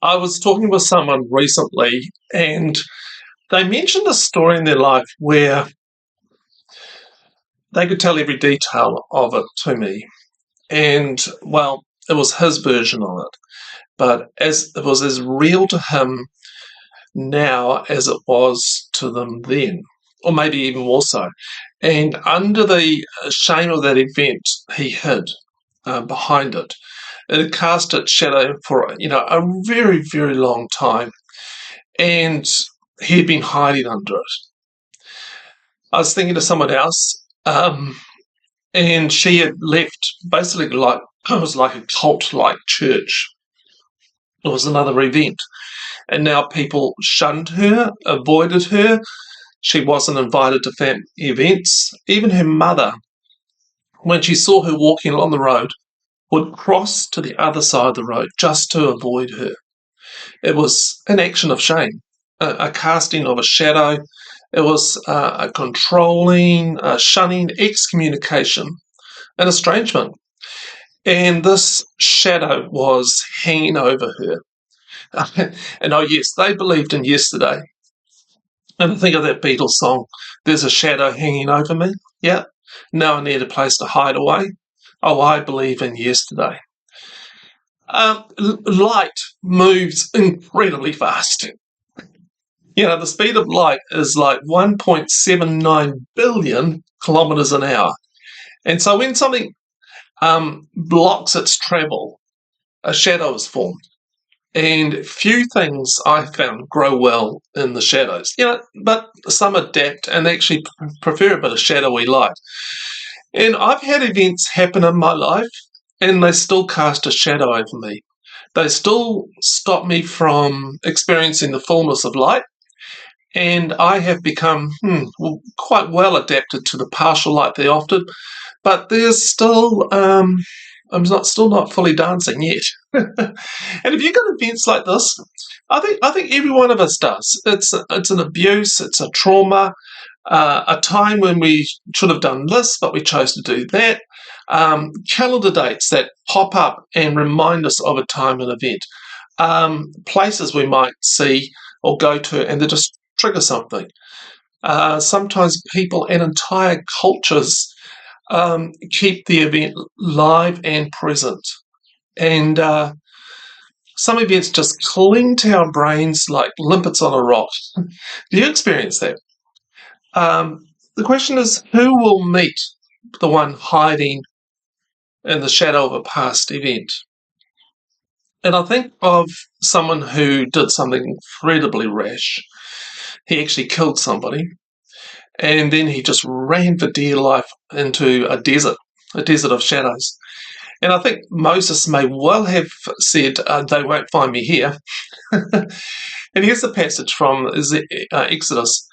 I was talking with someone recently, and they mentioned a story in their life where they could tell every detail of it to me. And, well, it was his version of it, but as it was as real to him now as it was to them then, or maybe even more so. And under the shame of that event, he hid behind it. It had cast its shadow for a very, very long time, and he had been hiding under it. I was thinking of someone else, and she had left basically like it was like a cult-like church. It was another event, and now people shunned her, avoided her. She wasn't invited to family events. Even her mother, when she saw her walking along the road, would cross to the other side of the road just to avoid her. It was an action of shame, a casting of a shadow. It was a controlling, shunning, excommunication, an estrangement. And this shadow was hanging over her. And oh, yes, they believed in yesterday. And I think of that Beatles song, "There's a shadow hanging over me." Yeah, now I need a place to hide away. Oh, I believe in yesterday. Light moves incredibly fast. The speed of light is like 1.79 billion kilometers an hour. And so when something blocks its travel, a shadow is formed. And few things I found grow well in the shadows. But some adapt and actually prefer a bit of shadowy light. And I've had events happen in my life, and they still cast a shadow over me. They still stop me from experiencing the fullness of light, and I have become quite well adapted to the partial light they offered. But there's still, still not fully dancing yet. And if you've got events like this, I think every one of us does. It's an abuse, it's a trauma, a time when we should have done this, but we chose to do that. Calendar dates that pop up and remind us of a time and event. Places we might see or go to, and they just trigger something. Sometimes people and entire cultures keep the event live and present. And some events just cling to our brains like limpets on a rock. Do you experience that? The question is, who will meet the one hiding in the shadow of a past event? And I think of someone who did something incredibly rash. He actually killed somebody, and then he just ran for dear life into a desert of shadows. And I think Moses may well have said, "They won't find me here." And here's the passage from Exodus.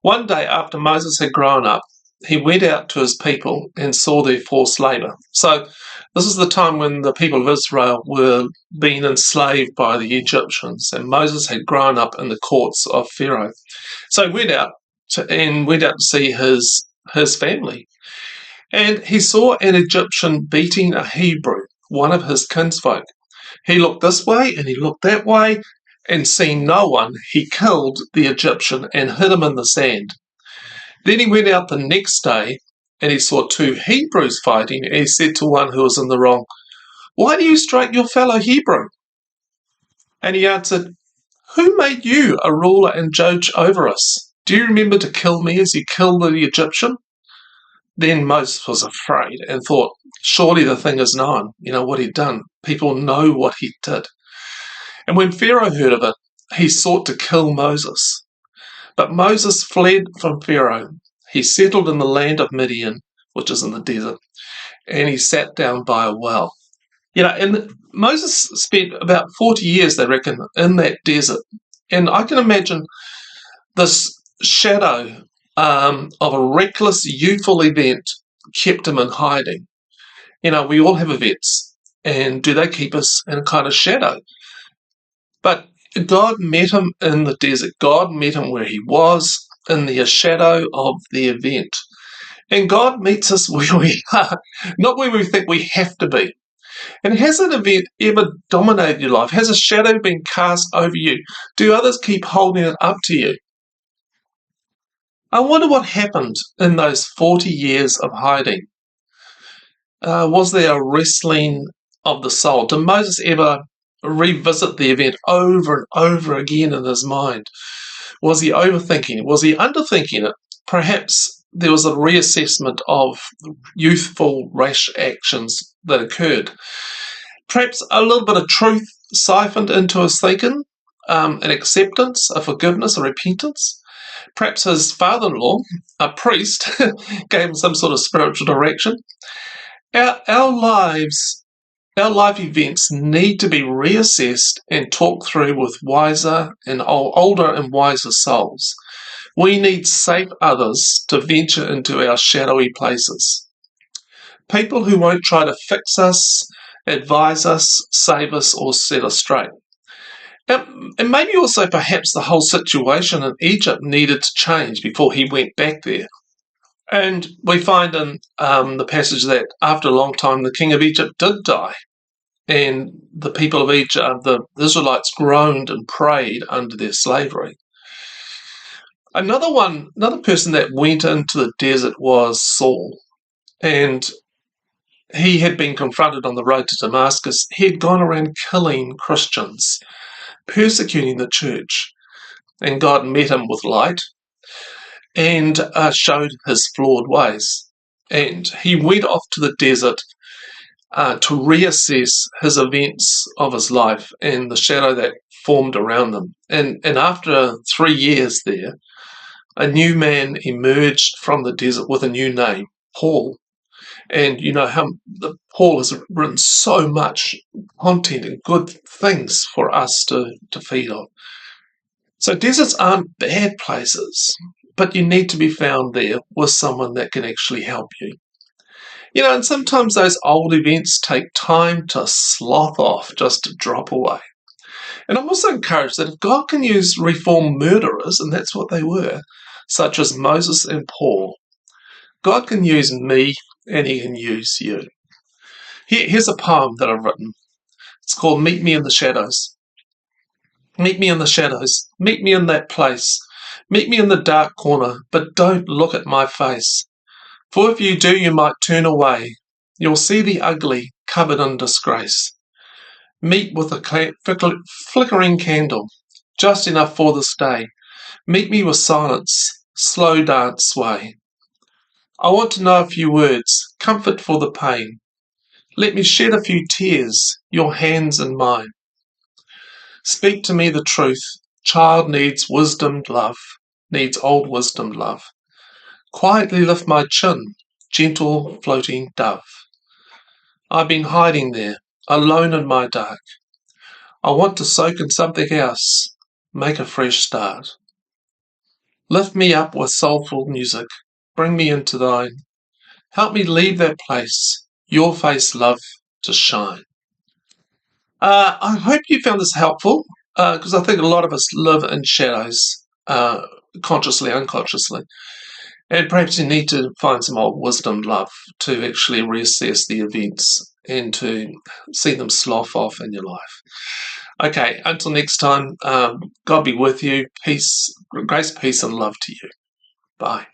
One day after Moses had grown up, he went out to his people and saw their forced labor. So this is the time when the people of Israel were being enslaved by the Egyptians, and Moses had grown up in the courts of Pharaoh. So he went out to see his family. And he saw an Egyptian beating a Hebrew, one of his kinsfolk. He looked this way and he looked that way, and seeing no one, he killed the Egyptian and hid him in the sand. Then he went out the next day and he saw two Hebrews fighting, and he said to one who was in the wrong, "Why do you strike your fellow Hebrew?" And he answered, "Who made you a ruler and judge over us? Do you remember to kill me as you killed the Egyptian?" Then Moses was afraid and thought, surely the thing is known, what he'd done. People know what he did. And when Pharaoh heard of it, he sought to kill Moses. But Moses fled from Pharaoh. He settled in the land of Midian, which is in the desert, and he sat down by a well. And Moses spent about 40 years, they reckon, in that desert. And I can imagine this shadow of a reckless, youthful event kept him in hiding. We all have events, and do they keep us in a kind of shadow? But God met him in the desert. God met him where he was, in the shadow of the event. And God meets us where we are, not where we think we have to be. And has an event ever dominated your life? Has a shadow been cast over you? Do others keep holding it up to you? I wonder what happened in those 40 years of hiding. Was there a wrestling of the soul? Did Moses ever revisit the event over and over again in his mind? Was he overthinking it? Was he underthinking it? Perhaps there was a reassessment of youthful rash actions that occurred. Perhaps a little bit of truth siphoned into his thinking, an acceptance, a forgiveness, a repentance. Perhaps his father-in-law, a priest, gave him some sort of spiritual direction. Our lives, our life events need to be reassessed and talked through with wiser and older and wiser souls. We need safe others to venture into our shadowy places. People who won't try to fix us, advise us, save us, or set us straight. And maybe also perhaps the whole situation in Egypt needed to change before he went back there. And we find in the passage that after a long time the king of Egypt did die. And the people of Egypt, the Israelites, groaned and prayed under their slavery. Another person that went into the desert was Saul. And he had been confronted on the road to Damascus. He had gone around killing Christians, persecuting the church. And God met him with light and showed his flawed ways. And he went off to the desert to reassess his events of his life and the shadow that formed around them. And after 3 years there, a new man emerged from the desert with a new name, Paul. And you know how Paul has written so much content and good things for us to feed on. So deserts aren't bad places, but you need to be found there with someone that can actually help you. You know, and sometimes those old events take time to slough off, just to drop away. And I'm also encouraged that if God can use reformed murderers, and that's what they were, such as Moses and Paul, God can use me and he can use you. Here's a poem that I've written. It's called Meet Me in the Shadows. Meet me in the shadows. Meet me in that place. Meet me in the dark corner, but don't look at my face. For if you do, you might turn away. You'll see the ugly covered in disgrace. Meet with a flickering candle, just enough for this day. Meet me with silence, slow dance sway. I want to know a few words, comfort for the pain. Let me shed a few tears, your hands in mine. Speak to me the truth. Child needs wisdomed love, needs old wisdom love. Quietly lift my chin, gentle floating dove. I've been hiding there, alone in my dark. I want to soak in something else, make a fresh start. Lift me up with soulful music, bring me into thine. Help me leave that place, your face, love, to shine. I hope you found this helpful, because I think a lot of us live in shadows, consciously, unconsciously. And perhaps you need to find some old wisdom, love, to actually reassess the events and to see them slough off in your life. Okay, until next time, God be with you. Peace, grace, peace, and love to you. Bye.